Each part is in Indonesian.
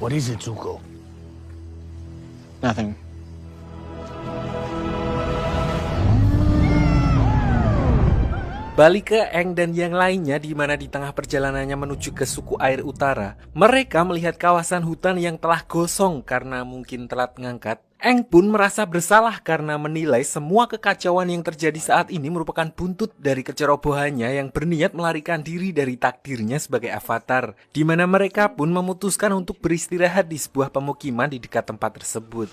What is it, Zuko? Nothing. Balik ke Aang dan yang lainnya, di mana di tengah perjalanannya menuju ke suku air utara, mereka melihat kawasan hutan yang telah gosong karena mungkin telat ngangkat. Aang pun merasa bersalah karena menilai semua kekacauan yang terjadi saat ini merupakan buntut dari kecerobohannya yang berniat melarikan diri dari takdirnya sebagai avatar, di mana mereka pun memutuskan untuk beristirahat di sebuah pemukiman di dekat tempat tersebut.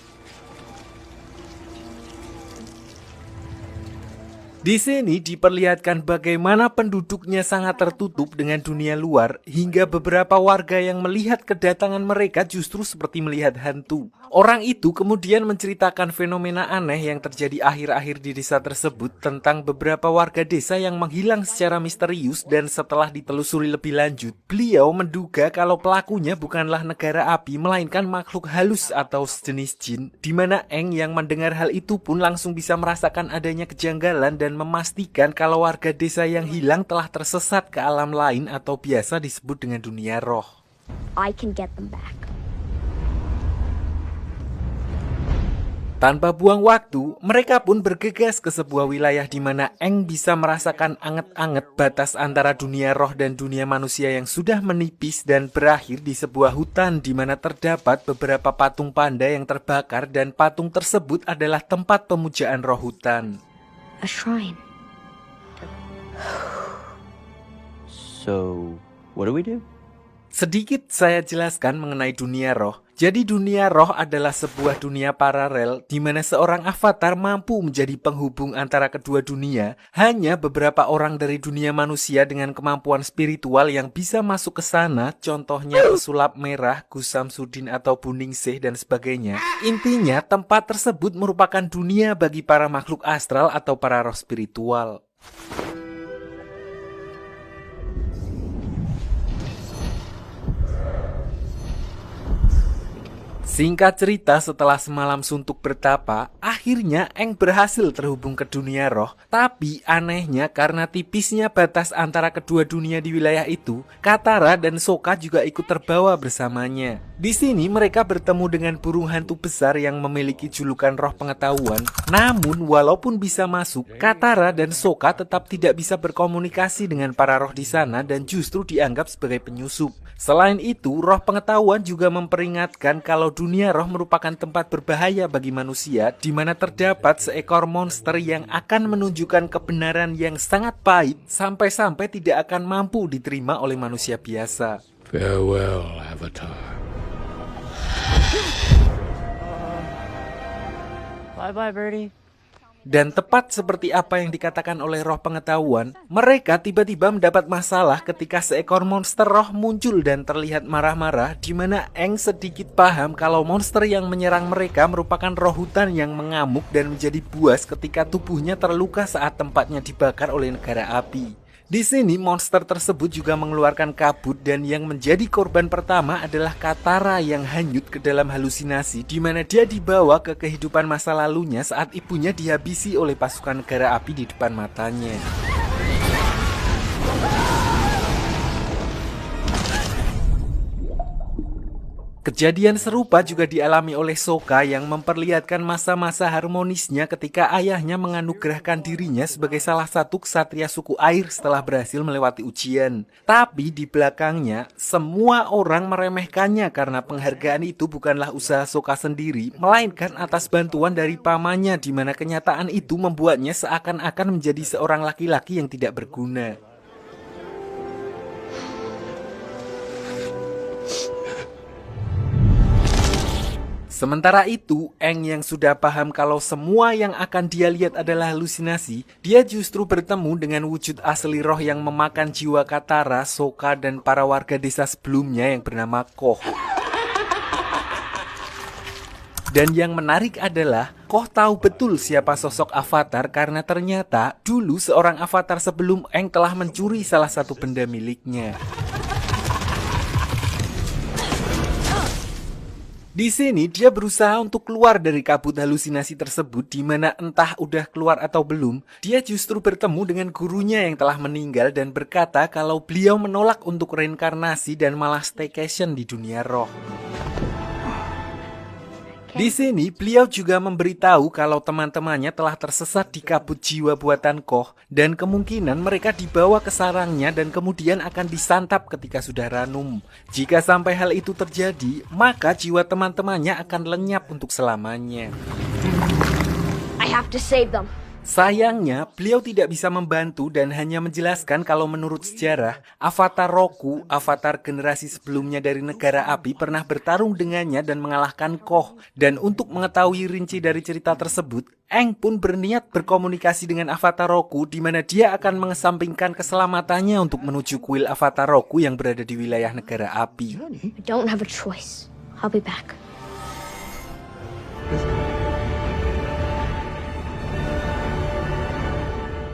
Di sini diperlihatkan bagaimana penduduknya sangat tertutup dengan dunia luar, hingga beberapa warga yang melihat kedatangan mereka justru seperti melihat hantu. Orang itu kemudian menceritakan fenomena aneh yang terjadi akhir-akhir di desa tersebut tentang beberapa warga desa yang menghilang secara misterius, dan setelah ditelusuri lebih lanjut, beliau menduga kalau pelakunya bukanlah negara api melainkan makhluk halus atau sejenis jin, di mana Aang yang mendengar hal itu pun langsung bisa merasakan adanya kejanggalan dan memastikan kalau warga desa yang hilang telah tersesat ke alam lain atau biasa disebut dengan dunia roh. I can get them back. Tanpa buang waktu, mereka pun bergegas ke sebuah wilayah di mana Aang bisa merasakan anget-anget batas antara dunia roh dan dunia manusia yang sudah menipis, dan berakhir di sebuah hutan di mana terdapat beberapa patung panda yang terbakar, dan patung tersebut adalah tempat pemujaan roh hutan. A shrine. So, what do we do? Sedikit saya jelaskan mengenai dunia roh. Jadi dunia roh adalah sebuah dunia paralel di mana seorang avatar mampu menjadi penghubung antara kedua dunia. Hanya beberapa orang dari dunia manusia dengan kemampuan spiritual yang bisa masuk ke sana, contohnya pesulap merah, Gus Samsudin atau Buningsih dan sebagainya. Intinya tempat tersebut merupakan dunia bagi para makhluk astral atau para roh spiritual. Singkat cerita, setelah semalam suntuk bertapa, akhirnya Aang berhasil terhubung ke dunia roh. Tapi anehnya karena tipisnya batas antara kedua dunia di wilayah itu, Katara dan Sokka juga ikut terbawa bersamanya. Di sini mereka bertemu dengan burung hantu besar yang memiliki julukan roh pengetahuan. Namun walaupun bisa masuk, Katara dan Sokka tetap tidak bisa berkomunikasi dengan para roh di sana dan justru dianggap sebagai penyusup. Selain itu, roh pengetahuan juga memperingatkan kalau dunia roh merupakan tempat berbahaya bagi manusia, di mana terdapat seekor monster yang akan menunjukkan kebenaran yang sangat pahit sampai-sampai tidak akan mampu diterima oleh manusia biasa. Farewell, Avatar. Bye-bye, Birdie. Dan tepat seperti apa yang dikatakan oleh roh pengetahuan, mereka tiba-tiba mendapat masalah ketika seekor monster roh muncul dan terlihat marah-marah, di mana Aang sedikit paham kalau monster yang menyerang mereka merupakan roh hutan yang mengamuk dan menjadi buas ketika tubuhnya terluka saat tempatnya dibakar oleh negara api. Di sini monster tersebut juga mengeluarkan kabut, dan yang menjadi korban pertama adalah Katara yang hanyut ke dalam halusinasi, di mana dia dibawa ke kehidupan masa lalunya saat ibunya dihabisi oleh pasukan negara api di depan matanya. Kejadian serupa juga dialami oleh Sokka yang memperlihatkan masa-masa harmonisnya ketika ayahnya menganugerahkan dirinya sebagai salah satu ksatria suku air setelah berhasil melewati ujian. Tapi di belakangnya, semua orang meremehkannya karena penghargaan itu bukanlah usaha Sokka sendiri, melainkan atas bantuan dari pamannya, di mana kenyataan itu membuatnya seakan-akan menjadi seorang laki-laki yang tidak berguna. Sementara itu, Aang yang sudah paham kalau semua yang akan dia lihat adalah halusinasi, dia justru bertemu dengan wujud asli roh yang memakan jiwa Katara, Sokka, dan para warga desa sebelumnya yang bernama Koh. Dan yang menarik adalah, Koh tahu betul siapa sosok avatar karena ternyata dulu seorang avatar sebelum Aang telah mencuri salah satu benda miliknya. Di sini dia berusaha untuk keluar dari kabut halusinasi tersebut, di mana entah udah keluar atau belum, dia justru bertemu dengan gurunya yang telah meninggal dan berkata kalau beliau menolak untuk reinkarnasi dan malah staycation di dunia roh. Di sini beliau juga memberitahu kalau teman-temannya telah tersesat di kabut jiwa buatan Koh dan kemungkinan mereka dibawa ke sarangnya dan kemudian akan disantap ketika sudah ranum. Jika sampai hal itu terjadi, maka jiwa teman-temannya akan lenyap untuk selamanya. I have to save them. Sayangnya, beliau tidak bisa membantu dan hanya menjelaskan kalau menurut sejarah, Avatar Roku, avatar generasi sebelumnya dari negara api, pernah bertarung dengannya dan mengalahkan Koh. Dan untuk mengetahui rinci dari cerita tersebut, Aang pun berniat berkomunikasi dengan Avatar Roku di mana dia akan mengesampingkan keselamatannya untuk menuju kuil Avatar Roku yang berada di wilayah negara api. I don't have a choice. I'll be back.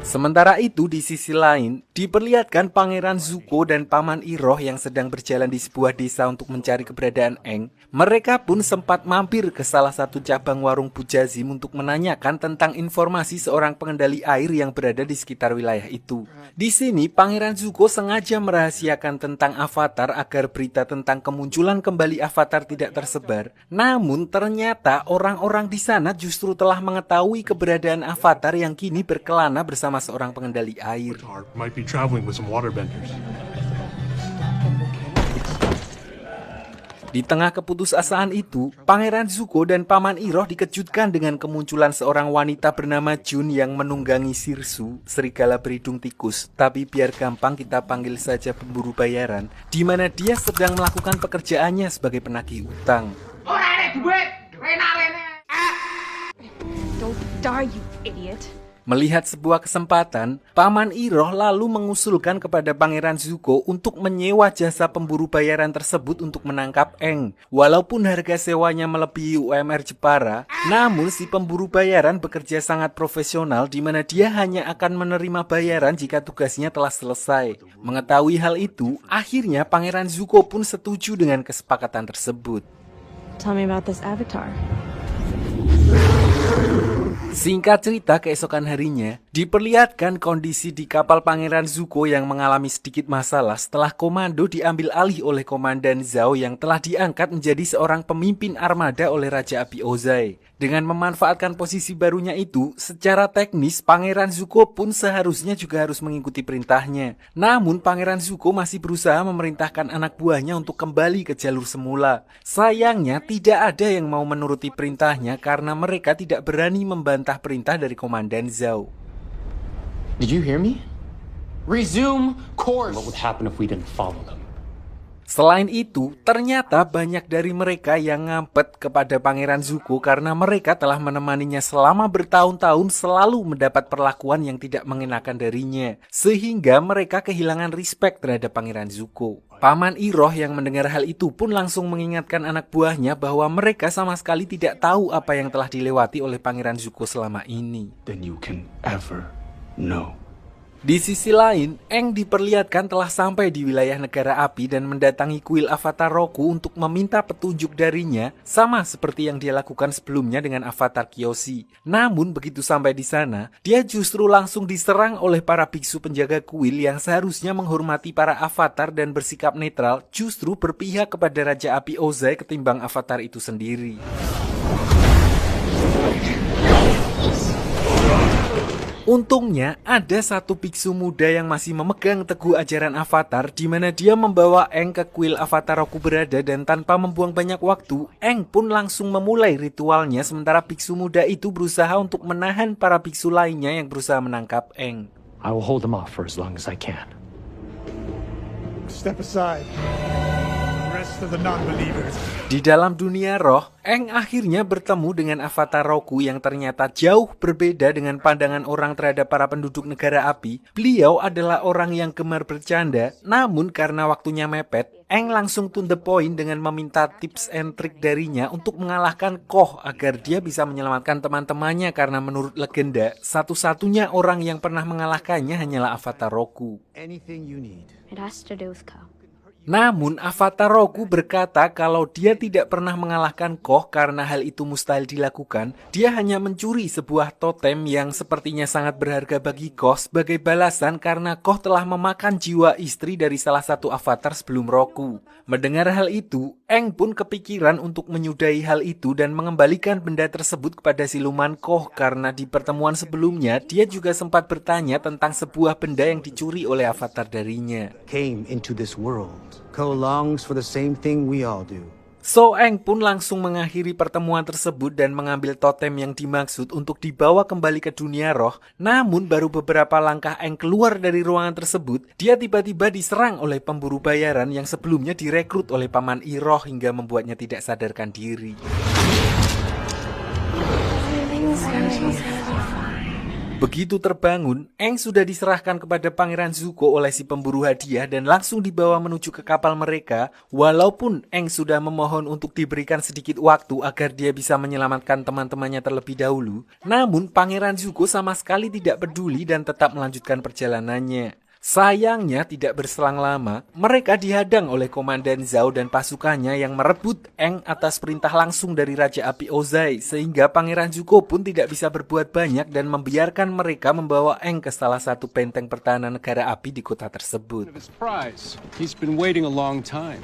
Sementara itu di sisi lain, diperlihatkan Pangeran Zuko dan Paman Iroh yang sedang berjalan di sebuah desa untuk mencari keberadaan Aang. Mereka pun sempat mampir ke salah satu cabang warung Bujazim untuk menanyakan tentang informasi seorang pengendali air yang berada di sekitar wilayah itu. Di sini, Pangeran Zuko sengaja merahasiakan tentang Avatar agar berita tentang kemunculan kembali Avatar tidak tersebar. Namun ternyata orang-orang di sana justru telah mengetahui keberadaan Avatar yang kini berkelana bersama seorang pengendali air. Might be traveling with some waterbenders. Di tengah keputusasaan itu, Pangeran Zuko dan Paman Iroh dikejutkan dengan kemunculan seorang wanita bernama Jun yang menunggangi Sirsu, serigala berhidung tikus. Tapi biar gampang kita panggil saja pemburu bayaran, di mana dia sedang melakukan pekerjaannya sebagai penagih utang. Don't die, you idiot. Melihat sebuah kesempatan, Paman Iroh lalu mengusulkan kepada Pangeran Zuko untuk menyewa jasa pemburu bayaran tersebut untuk menangkap Aang. Walaupun harga sewanya melebihi UMR Jepara, namun si pemburu bayaran bekerja sangat profesional di mana dia hanya akan menerima bayaran jika tugasnya telah selesai. Mengetahui hal itu, akhirnya Pangeran Zuko pun setuju dengan kesepakatan tersebut. Tell me about this avatar. Singkat cerita, keesokan harinya diperlihatkan kondisi di kapal Pangeran Zuko yang mengalami sedikit masalah setelah komando diambil alih oleh Komandan Zhao yang telah diangkat menjadi seorang pemimpin armada oleh Raja Api Ozai. Dengan memanfaatkan posisi barunya itu, secara teknis Pangeran Zuko pun seharusnya juga harus mengikuti perintahnya. Namun Pangeran Zuko masih berusaha memerintahkan anak buahnya untuk kembali ke jalur semula. Sayangnya tidak ada yang mau menuruti perintahnya karena mereka tidak berani membantah perintah dari Komandan Zhao. Did you hear me? Resume course. What would happen if we didn't follow them? Selain itu, ternyata banyak dari mereka yang ngampet kepada Pangeran Zuko karena mereka telah menemaninya selama bertahun-tahun selalu mendapat perlakuan yang tidak mengenakan darinya. Sehingga mereka kehilangan respect terhadap Pangeran Zuko. Paman Iroh yang mendengar hal itu pun langsung mengingatkan anak buahnya bahwa mereka sama sekali tidak tahu apa yang telah dilewati oleh Pangeran Zuko selama ini. Than you can ever know. Di sisi lain, Aang diperlihatkan telah sampai di wilayah negara api dan mendatangi kuil Avatar Roku untuk meminta petunjuk darinya, sama seperti yang dia lakukan sebelumnya dengan Avatar Kyoshi. Namun begitu sampai di sana, dia justru langsung diserang oleh para biksu penjaga kuil yang seharusnya menghormati para avatar dan bersikap netral, justru berpihak kepada Raja Api Ozai ketimbang avatar itu sendiri. Untungnya, ada satu biksu muda yang masih memegang teguh ajaran Avatar di mana dia membawa Aang ke kuil Avatar Roku berada dan tanpa membuang banyak waktu, Aang pun langsung memulai ritualnya sementara biksu muda itu berusaha untuk menahan para biksu lainnya yang berusaha menangkap Aang. I will hold them off for as long as I can. Step aside. The rest of the non-believers. Di dalam dunia roh, Aang akhirnya bertemu dengan Avatar Roku yang ternyata jauh berbeda dengan pandangan orang terhadap para penduduk negara api. Beliau adalah orang yang gemar bercanda, namun karena waktunya mepet, Aang langsung to the point dengan meminta tips and trick darinya untuk mengalahkan Koh agar dia bisa menyelamatkan teman-temannya karena menurut legenda, satu-satunya orang yang pernah mengalahkannya hanyalah Avatar Roku. Anything you need. It has to do with Ko. Namun Avatar Roku berkata kalau dia tidak pernah mengalahkan Koh karena hal itu mustahil dilakukan. Dia hanya mencuri sebuah totem yang sepertinya sangat berharga bagi Koh sebagai balasan karena Koh telah memakan jiwa istri dari salah satu avatar sebelum Roku. Mendengar hal itu, Aang pun kepikiran untuk menyudahi hal itu dan mengembalikan benda tersebut kepada siluman Koh karena di pertemuan sebelumnya dia juga sempat bertanya tentang sebuah benda yang dicuri oleh avatar darinya. Came into this world. Ko longs for the same thing we all do. So Aang pun langsung mengakhiri pertemuan tersebut dan mengambil totem yang dimaksud untuk dibawa kembali ke dunia roh. Namun baru beberapa langkah Aang keluar dari ruangan tersebut, dia tiba-tiba diserang oleh pemburu bayaran yang sebelumnya direkrut oleh Paman Iroh hingga membuatnya tidak sadarkan diri. Begitu terbangun, Aang sudah diserahkan kepada Pangeran Zuko oleh si pemburu hadiah dan langsung dibawa menuju ke kapal mereka. Walaupun Aang sudah memohon untuk diberikan sedikit waktu agar dia bisa menyelamatkan teman-temannya terlebih dahulu, namun Pangeran Zuko sama sekali tidak peduli dan tetap melanjutkan perjalanannya. Sayangnya tidak berselang lama, mereka dihadang oleh Komandan Zhao dan pasukannya yang merebut Aang atas perintah langsung dari Raja Api Ozai, sehingga Pangeran Zuko pun tidak bisa berbuat banyak dan membiarkan mereka membawa Aang ke salah satu benteng pertahanan negara api di kota tersebut. He's been waiting a long time.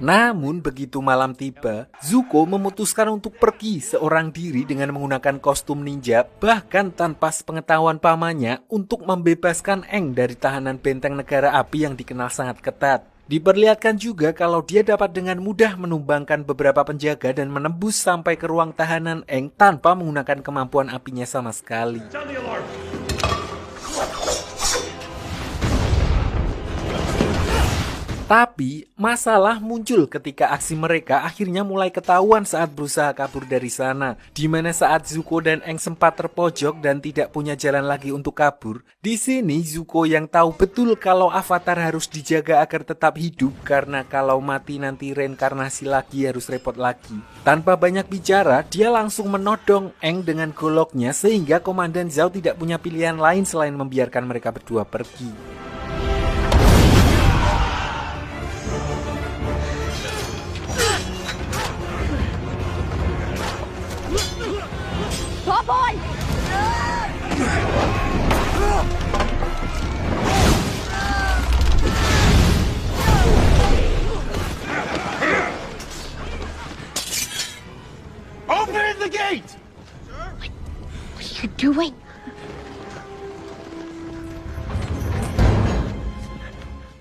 Namun begitu malam tiba, Zuko memutuskan untuk pergi seorang diri dengan menggunakan kostum ninja, bahkan tanpa sepengetahuan pamannya, untuk membebaskan Aang dari tahanan benteng negara api yang dikenal sangat ketat. Diperlihatkan juga kalau dia dapat dengan mudah menumbangkan beberapa penjaga dan menembus sampai ke ruang tahanan Aang tanpa menggunakan kemampuan apinya sama sekali. Tapi, masalah muncul ketika aksi mereka akhirnya mulai ketahuan saat berusaha kabur dari sana. Di mana saat Zuko dan Aang sempat terpojok dan tidak punya jalan lagi untuk kabur. Di sini Zuko yang tahu betul kalau avatar harus dijaga agar tetap hidup karena kalau mati nanti reinkarnasi lagi harus repot lagi. Tanpa banyak bicara, dia langsung menodong Aang dengan goloknya sehingga Komandan Zhao tidak punya pilihan lain selain membiarkan mereka berdua pergi. Boy! Open the gate! What are you doing?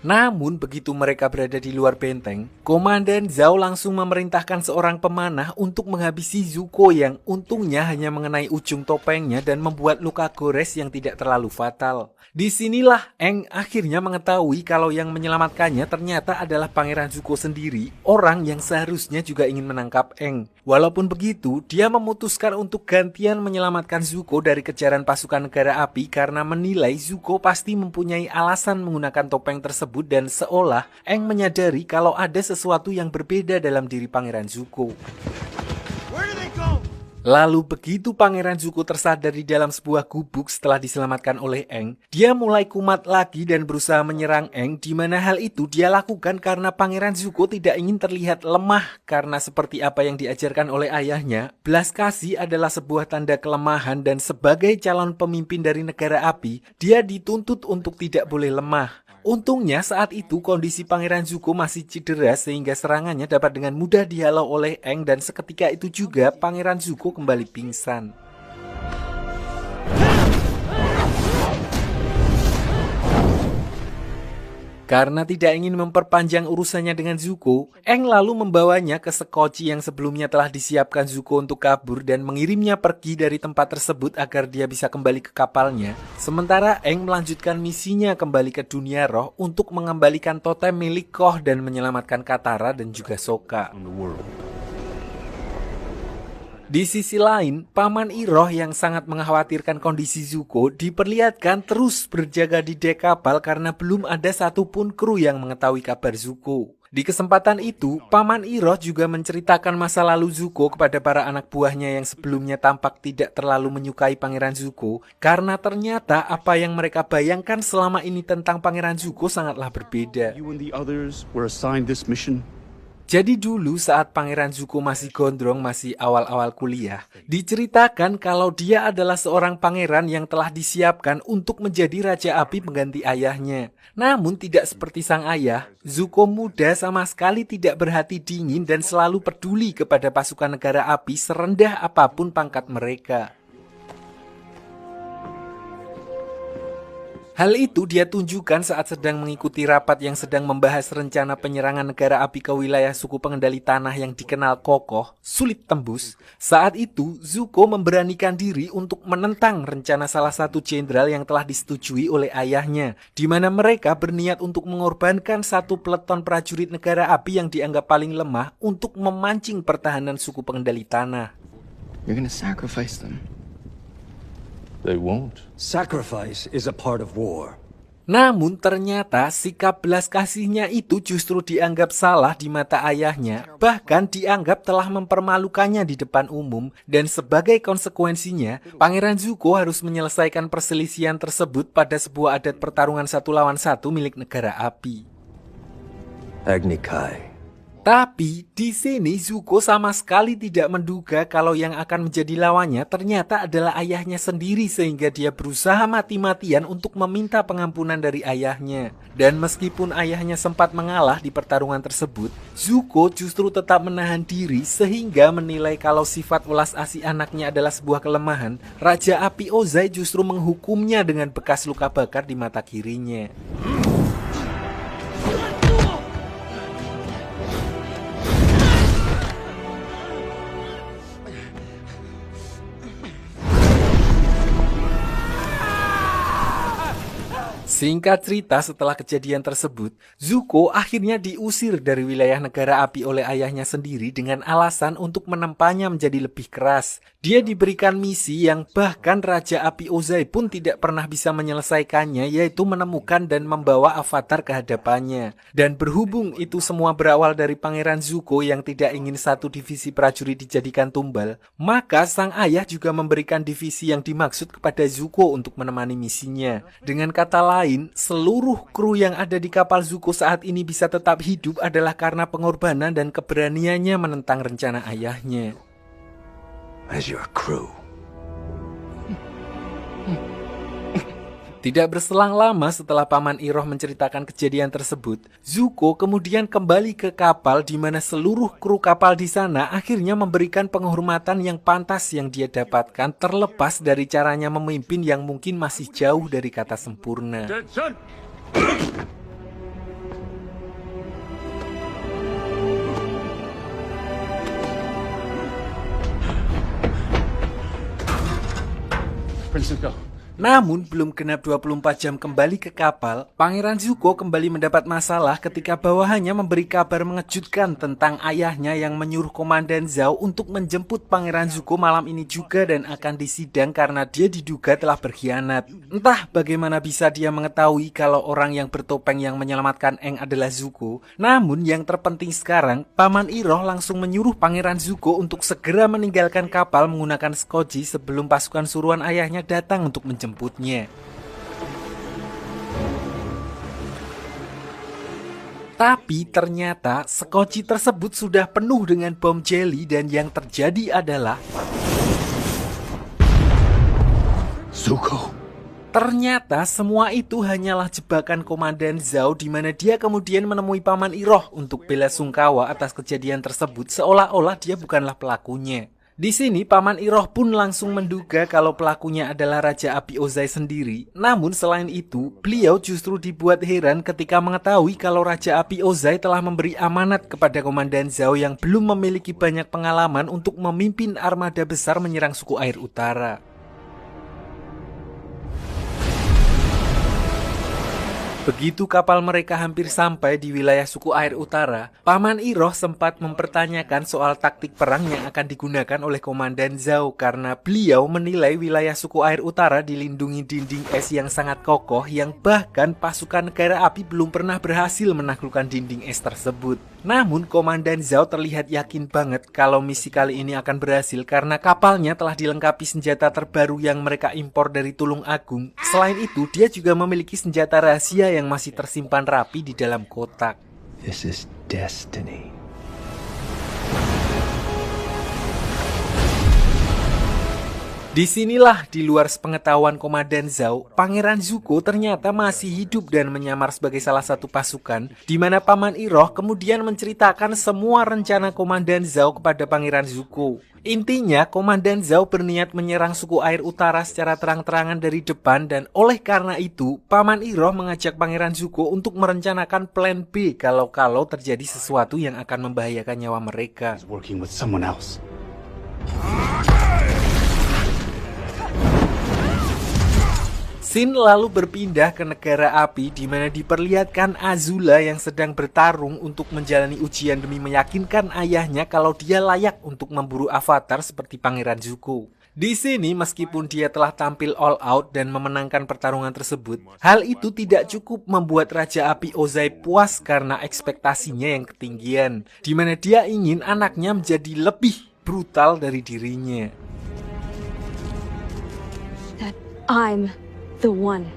Namun begitu mereka berada di luar benteng, Komandan Zhao langsung memerintahkan seorang pemanah untuk menghabisi Zuko yang untungnya hanya mengenai ujung topengnya dan membuat luka gores yang tidak terlalu fatal. Disinilah Aang akhirnya mengetahui kalau yang menyelamatkannya ternyata adalah Pangeran Zuko sendiri, orang yang seharusnya juga ingin menangkap Aang. Walaupun begitu, dia memutuskan untuk gantian menyelamatkan Zuko dari kejaran pasukan negara api karena menilai Zuko pasti mempunyai alasan menggunakan topeng tersebut dan seolah Aang menyadari kalau ada sesuatu yang berbeda dalam diri Pangeran Zuko. Lalu begitu Pangeran Zuko tersadar di dalam sebuah gubuk setelah diselamatkan oleh Aang, dia mulai kumat lagi dan berusaha menyerang Aang, di mana hal itu dia lakukan karena Pangeran Zuko tidak ingin terlihat lemah karena seperti apa yang diajarkan oleh ayahnya, belas kasih adalah sebuah tanda kelemahan dan sebagai calon pemimpin dari negara api, dia dituntut untuk tidak boleh lemah. Untungnya saat itu kondisi Pangeran Zuko masih cedera sehingga serangannya dapat dengan mudah dihalau oleh Aang dan seketika itu juga Pangeran Zuko kembali pingsan. Karena tidak ingin memperpanjang urusannya dengan Zuko, Aang lalu membawanya ke sekoci yang sebelumnya telah disiapkan Zuko untuk kabur dan mengirimnya pergi dari tempat tersebut agar dia bisa kembali ke kapalnya. Sementara Aang melanjutkan misinya kembali ke dunia roh untuk mengembalikan totem milik Koh dan menyelamatkan Katara dan juga Sokka. Di sisi lain, Paman Iroh yang sangat mengkhawatirkan kondisi Zuko diperlihatkan terus berjaga di dek kapal karena belum ada satupun kru yang mengetahui kabar Zuko. Di kesempatan itu, Paman Iroh juga menceritakan masa lalu Zuko kepada para anak buahnya yang sebelumnya tampak tidak terlalu menyukai Pangeran Zuko, karena ternyata apa yang mereka bayangkan selama ini tentang Pangeran Zuko sangatlah berbeda. You and the others were assigned this mission. Jadi dulu saat Pangeran Zuko masih gondrong, masih awal-awal kuliah, diceritakan kalau dia adalah seorang pangeran yang telah disiapkan untuk menjadi Raja Api pengganti ayahnya. Namun tidak seperti sang ayah, Zuko muda sama sekali tidak berhati dingin dan selalu peduli kepada pasukan negara api serendah apapun pangkat mereka. Hal itu dia tunjukkan saat sedang mengikuti rapat yang sedang membahas rencana penyerangan negara api ke wilayah suku pengendali tanah yang dikenal kokoh, sulit tembus. Saat itu, Zuko memberanikan diri untuk menentang rencana salah satu jenderal yang telah disetujui oleh ayahnya, di mana mereka berniat untuk mengorbankan satu peleton prajurit negara api yang dianggap paling lemah untuk memancing pertahanan suku pengendali tanah. You're gonna sacrifice them. They won't. Sacrifice is a part of war. Namun ternyata sikap belas kasihnya itu justru dianggap salah di mata ayahnya, bahkan dianggap telah mempermalukannya di depan umum, dan sebagai konsekuensinya, Pangeran Zuko harus menyelesaikan perselisihan tersebut pada sebuah adat pertarungan 1 lawan 1 milik negara api. Agni Kai. Tapi di sini Zuko sama sekali tidak menduga kalau yang akan menjadi lawannya ternyata adalah ayahnya sendiri, sehingga dia berusaha mati-matian untuk meminta pengampunan dari ayahnya. Dan meskipun ayahnya sempat mengalah di pertarungan tersebut, Zuko justru tetap menahan diri sehingga menilai kalau sifat welas asih anaknya adalah sebuah kelemahan. Raja Api Ozai justru menghukumnya dengan bekas luka bakar di mata kirinya. Singkat cerita, setelah kejadian tersebut, Zuko akhirnya diusir dari wilayah negara api oleh ayahnya sendiri dengan alasan untuk menempanya menjadi lebih keras. Dia diberikan misi yang bahkan Raja Api Ozai pun tidak pernah bisa menyelesaikannya, yaitu menemukan dan membawa avatar ke hadapannya. Dan berhubung itu semua berawal dari Pangeran Zuko yang tidak ingin satu divisi prajurit dijadikan tumbal, maka sang ayah juga memberikan divisi yang dimaksud kepada Zuko untuk menemani misinya. Dengan kata lain, seluruh kru yang ada di kapal Zuko saat ini bisa tetap hidup adalah karena pengorbanan dan keberaniannya menentang rencana ayahnya. As your crew. Tidak berselang lama setelah Paman Iroh menceritakan kejadian tersebut, Zuko kemudian kembali ke kapal di mana seluruh kru kapal di sana akhirnya memberikan penghormatan yang pantas yang dia dapatkan, terlepas dari caranya memimpin yang mungkin masih jauh dari kata sempurna. Prince Zuko. Namun, belum genap 24 jam kembali ke kapal, Pangeran Zuko kembali mendapat masalah ketika bawahannya memberi kabar mengejutkan tentang ayahnya yang menyuruh Komandan Zhao untuk menjemput Pangeran Zuko malam ini juga dan akan disidang karena dia diduga telah berkhianat. Entah bagaimana bisa dia mengetahui kalau orang yang bertopeng yang menyelamatkan Aang adalah Zuko. Namun yang terpenting sekarang, Paman Iroh langsung menyuruh Pangeran Zuko untuk segera meninggalkan kapal menggunakan skoji sebelum pasukan suruhan ayahnya datang untuk menjemputnya. Tapi ternyata skoci tersebut sudah penuh dengan bom jelly dan yang terjadi adalah Zuko. ternyata semua itu hanyalah jebakan Komandan Zhao di mana dia kemudian menemui Paman Iroh untuk bela sungkawa atas kejadian tersebut seolah-olah dia bukanlah pelakunya. Di sini Paman Iroh pun langsung menduga kalau pelakunya adalah Raja Api Ozai sendiri. Namun selain itu, beliau justru dibuat heran ketika mengetahui kalau Raja Api Ozai telah memberi amanat kepada Komandan Zhao yang belum memiliki banyak pengalaman untuk memimpin armada besar menyerang suku air utara. Begitu kapal mereka hampir sampai di wilayah suku air utara, Paman Iroh sempat mempertanyakan soal taktik perang yang akan digunakan oleh Komandan Zhao karena beliau menilai wilayah suku air utara dilindungi dinding es yang sangat kokoh yang bahkan pasukan negara api belum pernah berhasil menaklukkan dinding es tersebut. Namun Komandan Zhao terlihat yakin banget kalau misi kali ini akan berhasil karena kapalnya telah dilengkapi senjata terbaru yang mereka impor dari Tulung Agung. Selain itu, dia juga memiliki senjata rahasia yang masih tersimpan rapi di dalam kotak. This is destiny. Disinilah di luar sepengetahuan Komandan Zhao, Pangeran Zuko ternyata masih hidup dan menyamar sebagai salah satu pasukan, di mana Paman Iroh kemudian menceritakan semua rencana Komandan Zhao kepada Pangeran Zuko. Intinya, Komandan Zhao berniat menyerang suku air utara secara terang-terangan dari depan dan oleh karena itu, Paman Iroh mengajak Pangeran Zuko untuk merencanakan plan B kalau terjadi sesuatu yang akan membahayakan nyawa mereka. He's working with someone else. Scene lalu berpindah ke negara api di mana diperlihatkan Azula yang sedang bertarung untuk menjalani ujian demi meyakinkan ayahnya kalau dia layak untuk memburu avatar seperti Pangeran Zuko. Di sini meskipun dia telah tampil all out dan memenangkan pertarungan tersebut, hal itu tidak cukup membuat Raja Api Ozai puas karena ekspektasinya yang ketinggian, di mana dia ingin anaknya menjadi lebih brutal dari dirinya. That I'm the one.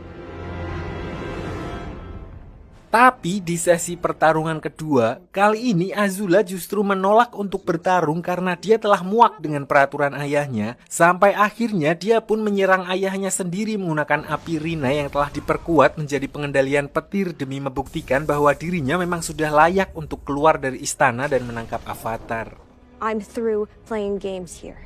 Tapi di sesi pertarungan kedua, kali ini Azula justru menolak untuk bertarung karena dia telah muak dengan peraturan ayahnya, sampai akhirnya dia pun menyerang ayahnya sendiri menggunakan api Rina yang telah diperkuat menjadi pengendalian petir demi membuktikan bahwa dirinya memang sudah layak untuk keluar dari istana dan menangkap avatar. I'm through playing games here.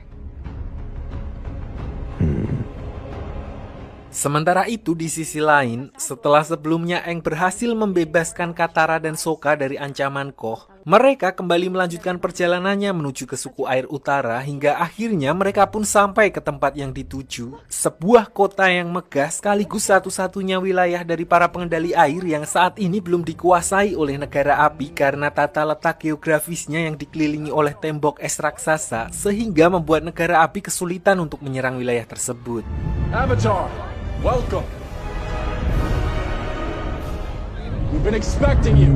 Sementara itu di sisi lain, setelah sebelumnya Aang berhasil membebaskan Katara dan Sokka dari ancaman Koh, mereka kembali melanjutkan perjalanannya menuju ke suku air utara hingga akhirnya mereka pun sampai ke tempat yang dituju, sebuah kota yang megah sekaligus satu-satunya wilayah dari para pengendali air yang saat ini belum dikuasai oleh negara api karena tata letak geografisnya yang dikelilingi oleh tembok es raksasa sehingga membuat negara api kesulitan untuk menyerang wilayah tersebut. Avatar, welcome. We've been expecting you.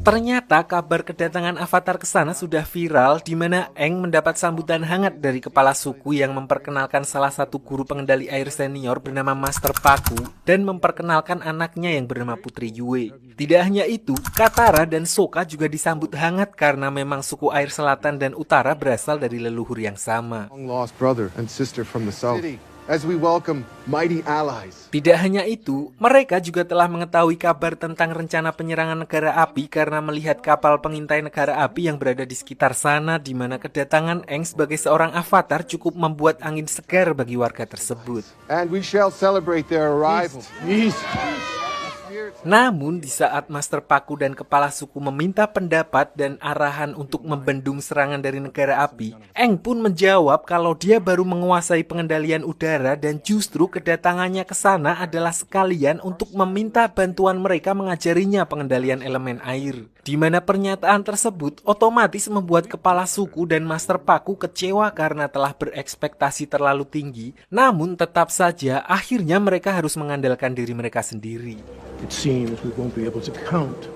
Ternyata kabar kedatangan avatar ke sana sudah viral di mana Aang mendapat sambutan hangat dari kepala suku yang memperkenalkan salah satu guru pengendali air senior bernama Master Paku dan memperkenalkan anaknya yang bernama Putri Yue. Tidak hanya itu, Katara dan Sokka juga disambut hangat karena memang suku air selatan dan utara berasal dari leluhur yang sama. Long-lost brother and sister from the south. As we welcome mighty allies. Tidak hanya itu, mereka juga telah mengetahui kabar tentang rencana penyerangan negara api karena melihat kapal pengintai negara api yang berada di sekitar sana di mana kedatangan Aang sebagai seorang avatar cukup membuat angin segar bagi warga tersebut. And we shall celebrate their arrival. Namun di saat Master Paku dan kepala suku meminta pendapat dan arahan untuk membendung serangan dari negara api, Aang pun menjawab kalau dia baru menguasai pengendalian udara dan justru kedatangannya ke sana adalah sekalian untuk meminta bantuan mereka mengajarinya pengendalian elemen air. Di mana pernyataan tersebut otomatis membuat kepala suku dan Master Paku kecewa karena telah berekspektasi terlalu tinggi, namun tetap saja akhirnya mereka harus mengandalkan diri mereka sendiri. It seems we won't be able to count.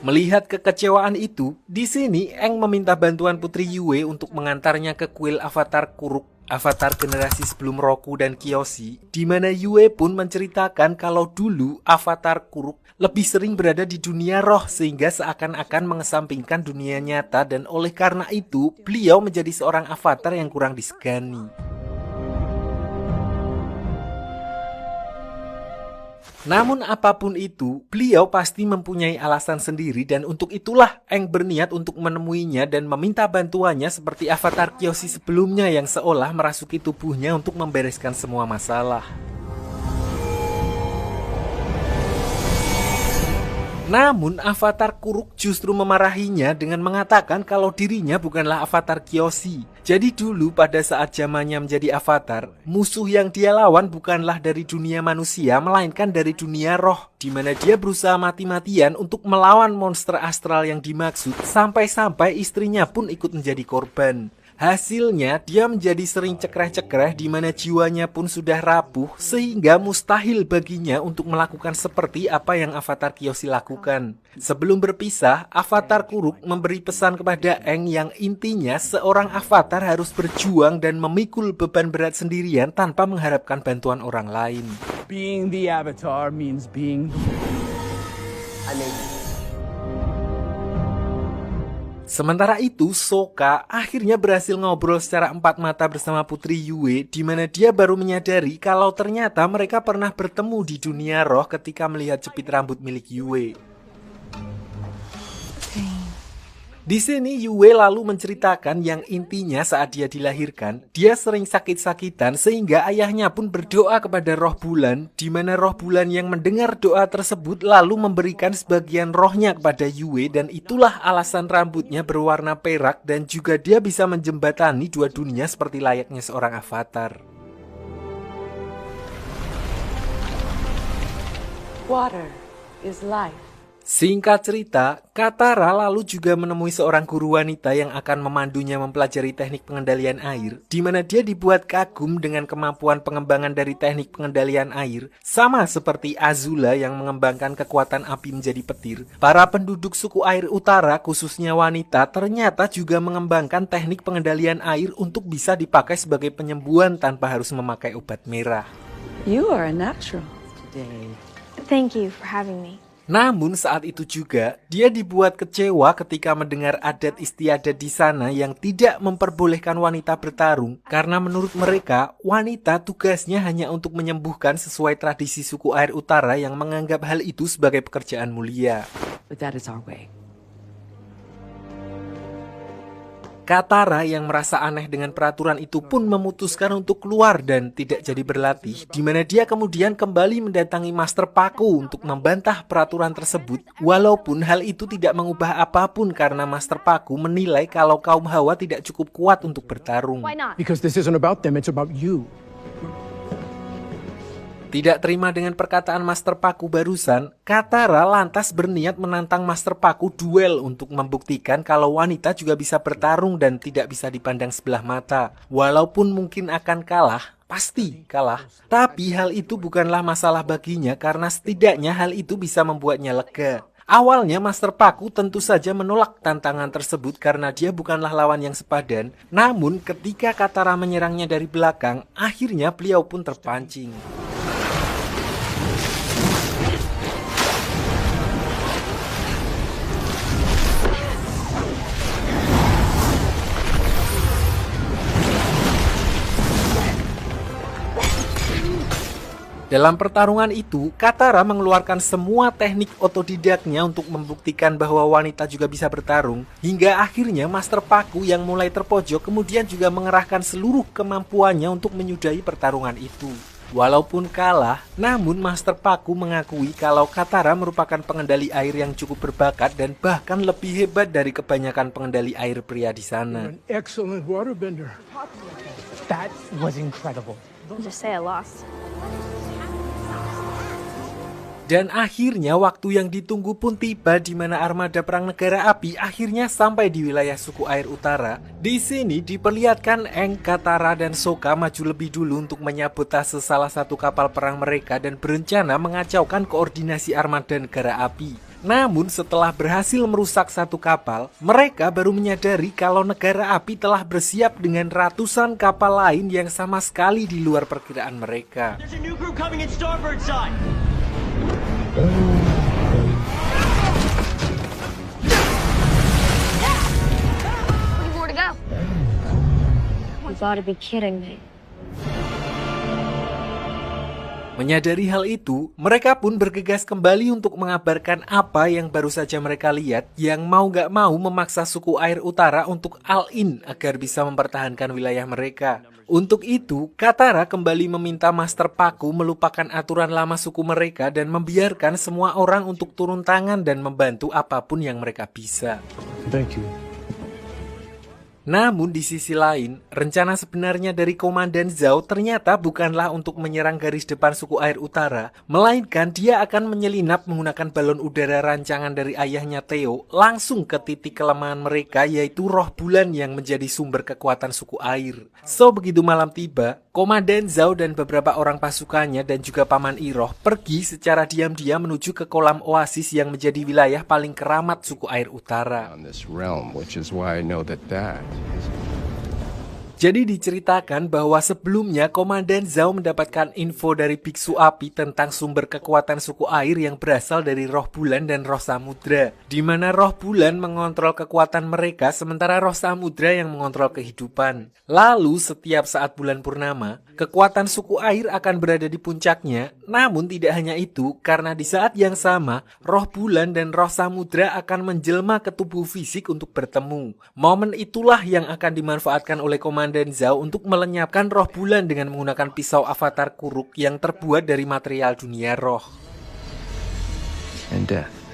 Melihat kekecewaan itu, di sini Aang meminta bantuan Putri Yue untuk mengantarnya ke kuil avatar Kuruk, avatar generasi sebelum Roku dan Kyoshi, di mana Yue pun menceritakan kalau dulu avatar Kuruk lebih sering berada di dunia roh sehingga seakan-akan mengesampingkan dunia nyata dan oleh karena itu beliau menjadi seorang avatar yang kurang disegani. Namun apapun itu, beliau pasti mempunyai alasan sendiri dan untuk itulah Aang berniat untuk menemuinya dan meminta bantuannya seperti avatar Kyoshi sebelumnya yang seolah merasuki tubuhnya untuk membereskan semua masalah. Namun Avatar Kuruk justru memarahinya dengan mengatakan kalau dirinya bukanlah Avatar Kyoshi. Jadi dulu pada saat zamannya menjadi Avatar, musuh yang dia lawan bukanlah dari dunia manusia melainkan dari dunia roh, di mana dia berusaha mati-matian untuk melawan monster astral yang dimaksud, sampai-sampai istrinya pun ikut menjadi korban. Hasilnya dia menjadi sering cekreh-cekreh di mana jiwanya pun sudah rapuh sehingga mustahil baginya untuk melakukan seperti apa yang Avatar Kyoshi lakukan. Sebelum berpisah, Avatar Kuruk memberi pesan kepada Aang yang intinya seorang avatar harus berjuang dan memikul beban berat sendirian tanpa mengharapkan bantuan orang lain. Being the Avatar means being Sementara itu, Sokka akhirnya berhasil ngobrol secara empat mata bersama Putri Yue, di mana dia baru menyadari kalau ternyata mereka pernah bertemu di dunia roh ketika melihat jepit rambut milik Yue. Di sini Yue lalu menceritakan yang intinya saat dia dilahirkan, dia sering sakit-sakitan sehingga ayahnya pun berdoa kepada roh bulan, di mana roh bulan yang mendengar doa tersebut lalu memberikan sebagian rohnya kepada Yue, dan itulah alasan rambutnya berwarna perak dan juga dia bisa menjembatani dua dunia seperti layaknya seorang avatar. Water is life. Singkat cerita, Katara lalu juga menemui seorang guru wanita yang akan memandunya mempelajari teknik pengendalian air, di mana dia dibuat kagum dengan kemampuan pengembangan dari teknik pengendalian air, sama seperti Azula yang mengembangkan kekuatan api menjadi petir. Para penduduk suku air utara, khususnya wanita, ternyata juga mengembangkan teknik pengendalian air untuk bisa dipakai sebagai penyembuhan tanpa harus memakai obat merah. You are a natural today. Thank you for having me. Namun saat itu juga, dia dibuat kecewa ketika mendengar adat istiadat di sana yang tidak memperbolehkan wanita bertarung, karena menurut mereka, wanita tugasnya hanya untuk menyembuhkan sesuai tradisi suku air utara yang menganggap hal itu sebagai pekerjaan mulia. But that is our way. Katara yang merasa aneh dengan peraturan itu pun memutuskan untuk keluar dan tidak jadi berlatih, di mana dia kemudian kembali mendatangi Master Paku untuk membantah peraturan tersebut, walaupun hal itu tidak mengubah apapun karena Master Paku menilai kalau kaum Hawa tidak cukup kuat untuk bertarung. Because this isn't about them, it's about you. Tidak terima dengan perkataan Master Paku barusan, Katara lantas berniat menantang Master Paku duel untuk membuktikan kalau wanita juga bisa bertarung dan tidak bisa dipandang sebelah mata. Walaupun mungkin akan kalah, pasti kalah. Tapi hal itu bukanlah masalah baginya karena setidaknya hal itu bisa membuatnya lega. Awalnya Master Paku tentu saja menolak tantangan tersebut karena dia bukanlah lawan yang sepadan. Namun ketika Katara menyerangnya dari belakang, akhirnya beliau pun terpancing. Dalam pertarungan itu, Katara mengeluarkan semua teknik otodidaknya untuk membuktikan bahwa wanita juga bisa bertarung, hingga akhirnya Master Paku yang mulai terpojok kemudian juga mengerahkan seluruh kemampuannya untuk menyudahi pertarungan itu. Walaupun kalah, namun Master Paku mengakui kalau Katara merupakan pengendali air yang cukup berbakat dan bahkan lebih hebat dari kebanyakan pengendali air pria di sana. An excellent waterbender. That was incredible. Just say I lost. Dan akhirnya waktu yang ditunggu pun tiba di mana armada perang negara api akhirnya sampai di wilayah suku air utara. Di sini diperlihatkan Aang, Katara, dan Sokka maju lebih dulu untuk menyabotase salah satu kapal perang mereka dan berencana mengacaukan koordinasi armada negara api. Namun setelah berhasil merusak satu kapal, mereka baru menyadari kalau negara api telah bersiap dengan ratusan kapal lain yang sama sekali di luar perkiraan mereka. More to go. You gotta be kidding me. Menyadari hal itu, mereka pun bergegas kembali untuk mengabarkan apa yang baru saja mereka lihat, yang mau gak mau memaksa suku air utara untuk all-in agar bisa mempertahankan wilayah mereka. Untuk itu, Katara kembali meminta Master Paku melupakan aturan lama suku mereka dan membiarkan semua orang untuk turun tangan dan membantu apapun yang mereka bisa. Thank you. Namun di sisi lain, rencana sebenarnya dari Komandan Zhao ternyata bukanlah untuk menyerang garis depan suku air utara, melainkan dia akan menyelinap menggunakan balon udara rancangan dari ayahnya Theo langsung ke titik kelemahan mereka, yaitu roh bulan yang menjadi sumber kekuatan suku air. So begitu malam tiba, Komandan Zhao dan beberapa orang pasukannya dan juga Paman Iroh pergi secara diam-diam menuju ke kolam oasis yang menjadi wilayah paling keramat suku air utara. Jadi diceritakan bahwa sebelumnya Komandan Zhao mendapatkan info dari Biksu Api tentang sumber kekuatan suku air yang berasal dari roh bulan dan roh samudra, di mana roh bulan mengontrol kekuatan mereka sementara roh samudra yang mengontrol kehidupan. Lalu setiap saat bulan purnama, kekuatan suku air akan berada di puncaknya. Namun tidak hanya itu, karena di saat yang sama, roh bulan dan roh samudra akan menjelma ke tubuh fisik untuk bertemu. Momen itulah yang akan dimanfaatkan oleh Komandan Zhao untuk melenyapkan roh bulan dengan menggunakan pisau avatar Kuruk yang terbuat dari material dunia roh. And death.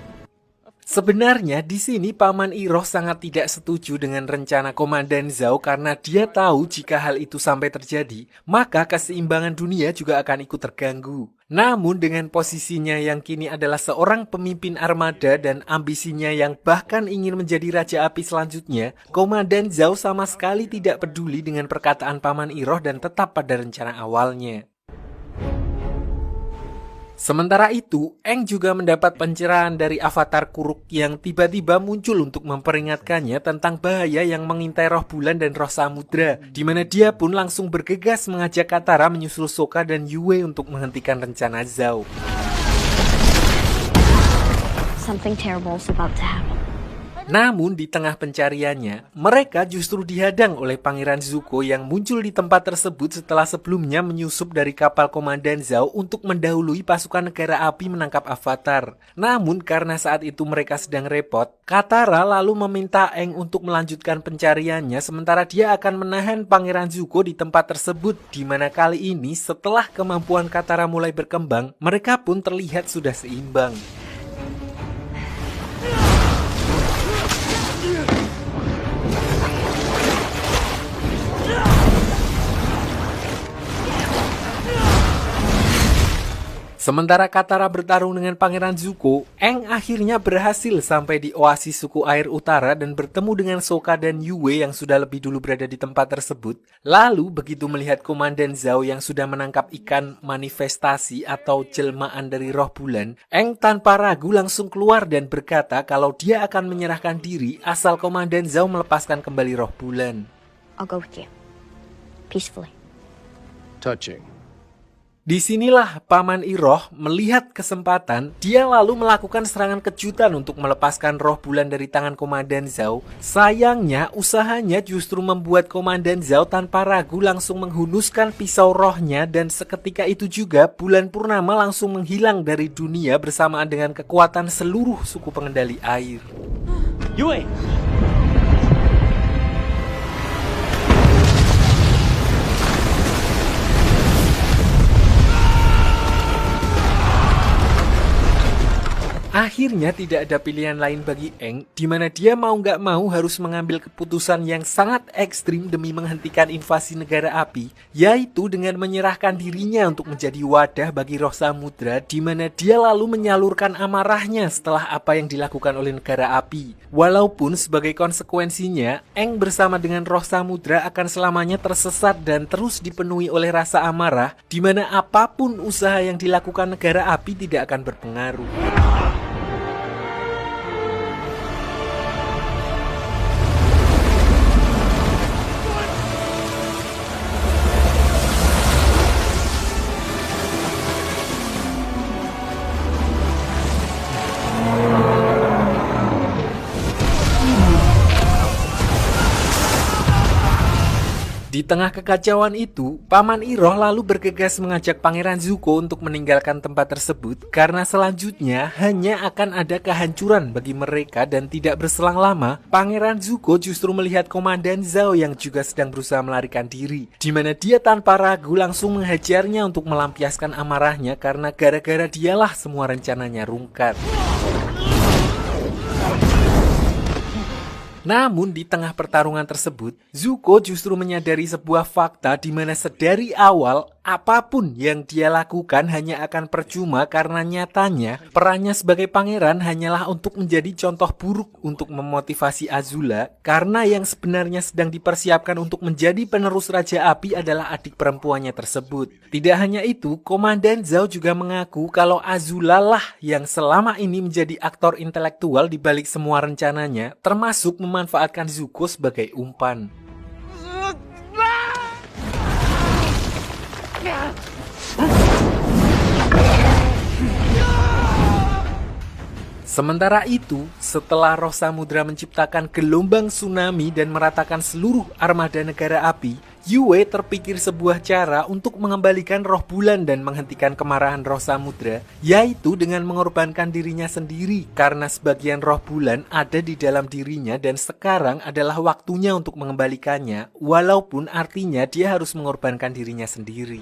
Sebenarnya di sini Paman Iroh sangat tidak setuju dengan rencana Komandan Zhao karena dia tahu jika hal itu sampai terjadi, maka keseimbangan dunia juga akan ikut terganggu. Namun dengan posisinya yang kini adalah seorang pemimpin armada dan ambisinya yang bahkan ingin menjadi Raja Api selanjutnya, Komandan Zhao sama sekali tidak peduli dengan perkataan Paman Iroh dan tetap pada rencana awalnya. Sementara itu, Aang juga mendapat pencerahan dari avatar Kuruk yang tiba-tiba muncul untuk memperingatkannya tentang bahaya yang mengintai roh bulan dan roh samudra, di mana dia pun langsung bergegas mengajak Katara menyusul Sokka dan Yue untuk menghentikan rencana Zhao. Something terrible is about to happen. Namun di tengah pencariannya, mereka justru dihadang oleh Pangeran Zuko yang muncul di tempat tersebut setelah sebelumnya menyusup dari kapal Komandan Zhao untuk mendahului pasukan negara api menangkap Avatar. Namun karena saat itu mereka sedang repot, Katara lalu meminta Aang untuk melanjutkan pencariannya sementara dia akan menahan Pangeran Zuko di tempat tersebut, di mana kali ini setelah kemampuan Katara mulai berkembang, mereka pun terlihat sudah seimbang. Sementara Katara bertarung dengan Pangeran Zuko, Aang akhirnya berhasil sampai di oasis suku air utara dan bertemu dengan Sokka dan Yue yang sudah lebih dulu berada di tempat tersebut. Lalu begitu melihat Komandan Zhao yang sudah menangkap ikan manifestasi atau jelmaan dari roh bulan, Aang tanpa ragu langsung keluar dan berkata kalau dia akan menyerahkan diri asal Komandan Zhao melepaskan kembali roh bulan. I'll go with you. Peacefully. Touching. Disinilah Paman Iroh melihat kesempatan, dia lalu melakukan serangan kejutan untuk melepaskan roh bulan dari tangan Komandan Zhao. Sayangnya, usahanya justru membuat Komandan Zhao tanpa ragu langsung menghunuskan pisau rohnya dan seketika itu juga bulan purnama langsung menghilang dari dunia bersamaan dengan kekuatan seluruh suku pengendali air. Yue! Akhirnya tidak ada pilihan lain bagi Aang, di mana dia mau nggak mau harus mengambil keputusan yang sangat ekstrim demi menghentikan invasi negara api, yaitu dengan menyerahkan dirinya untuk menjadi wadah bagi roh samudra, di mana dia lalu menyalurkan amarahnya setelah apa yang dilakukan oleh negara api. Walaupun sebagai konsekuensinya, Aang bersama dengan roh samudra akan selamanya tersesat dan terus dipenuhi oleh rasa amarah, di mana apapun usaha yang dilakukan negara api tidak akan berpengaruh. Di Di tengah kekacauan itu, Paman Iroh lalu bergegas mengajak Pangeran Zuko untuk meninggalkan tempat tersebut karena selanjutnya hanya akan ada kehancuran bagi mereka dan tidak berselang lama, Pangeran Zuko justru melihat Komandan Zhao yang juga sedang berusaha melarikan diri, di mana dia tanpa ragu langsung menghajarnya untuk melampiaskan amarahnya karena gara-gara dialah semua rencananya rungkat. Namun di tengah pertarungan tersebut, Zuko justru menyadari sebuah fakta di mana sedari awal apapun yang dia lakukan hanya akan percuma karena nyatanya perannya sebagai pangeran hanyalah untuk menjadi contoh buruk untuk memotivasi Azula karena yang sebenarnya sedang dipersiapkan untuk menjadi penerus Raja Api adalah adik perempuannya tersebut. Tidak hanya itu, Komandan Zhao juga mengaku kalau Azula lah yang selama ini menjadi aktor intelektual di balik semua rencananya, termasuk memanfaatkan Zuko sebagai umpan. Sementara itu, setelah Roh Samudra menciptakan gelombang tsunami dan meratakan seluruh armada negara api, Yue terpikir sebuah cara untuk mengembalikan roh bulan dan menghentikan kemarahan Roh Samudra, yaitu dengan mengorbankan dirinya sendiri karena sebagian roh bulan ada di dalam dirinya dan sekarang adalah waktunya untuk mengembalikannya, walaupun artinya dia harus mengorbankan dirinya sendiri.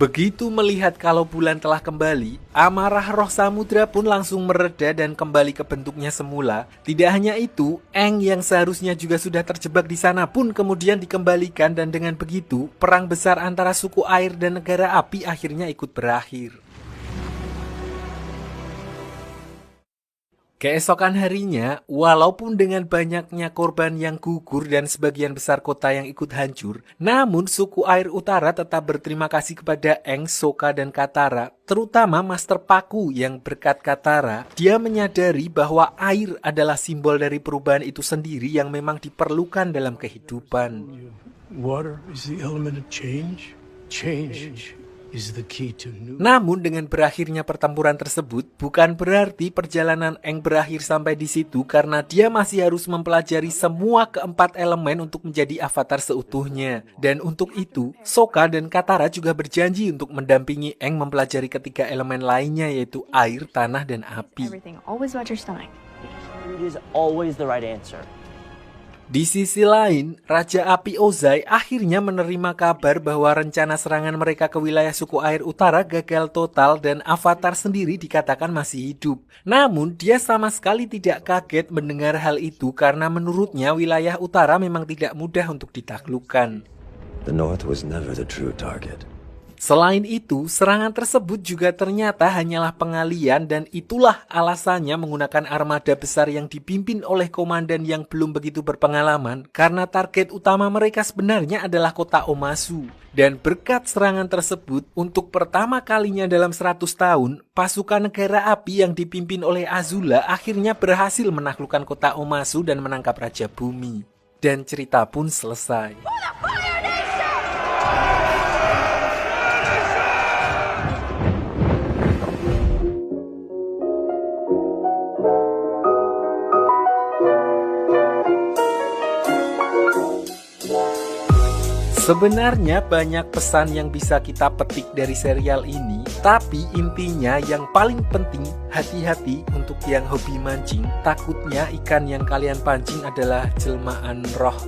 Begitu melihat kalau bulan telah kembali, amarah Roh Samudra pun langsung mereda dan kembali ke bentuknya semula. Tidak hanya itu, Aang yang seharusnya juga sudah terjebak di sana pun kemudian dikembalikan dan dengan begitu, perang besar antara suku air dan negara api akhirnya ikut berakhir. Keesokan harinya, walaupun dengan banyaknya korban yang gugur dan sebagian besar kota yang ikut hancur, namun suku air utara tetap berterima kasih kepada Aang, Sokka, dan Katara, terutama Master Paku yang berkat Katara, dia menyadari bahwa air adalah simbol dari perubahan itu sendiri yang memang diperlukan dalam kehidupan. Water is the element of change. Change is the key to new. Namun dengan berakhirnya pertempuran tersebut bukan berarti perjalanan Aang berakhir sampai di situ karena dia masih harus mempelajari semua keempat elemen untuk menjadi avatar seutuhnya. Dan untuk itu, Sokka dan Katara juga berjanji untuk mendampingi Aang mempelajari ketiga elemen lainnya yaitu air, tanah, dan api. Everything. Always watch your stomach. Food is always the right answer. Di sisi lain, Raja Api Ozai akhirnya menerima kabar bahwa rencana serangan mereka ke wilayah suku air utara gagal total dan Avatar sendiri dikatakan masih hidup. Namun, dia sama sekali tidak kaget mendengar hal itu karena menurutnya wilayah utara memang tidak mudah untuk ditaklukkan. The North was never the true target. Selain itu, serangan tersebut juga ternyata hanyalah pengalian dan itulah alasannya menggunakan armada besar yang dipimpin oleh komandan yang belum begitu berpengalaman karena target utama mereka sebenarnya adalah kota Omasu. Dan berkat serangan tersebut, untuk pertama kalinya dalam 100 tahun, pasukan negara api yang dipimpin oleh Azula akhirnya berhasil menaklukkan kota Omasu dan menangkap Raja Bumi. Dan cerita pun selesai. Sebenarnya banyak pesan yang bisa kita petik dari serial ini, tapi intinya yang paling penting hati-hati untuk yang hobi mancing. Takutnya ikan yang kalian pancing adalah jelmaan roh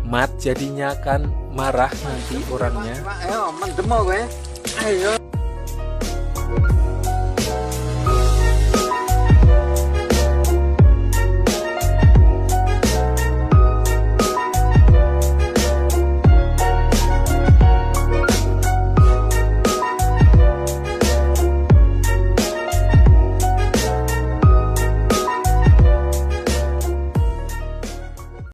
mat, jadinya kan marah nanti orangnya. Ayo, mendemo gue. Ayo.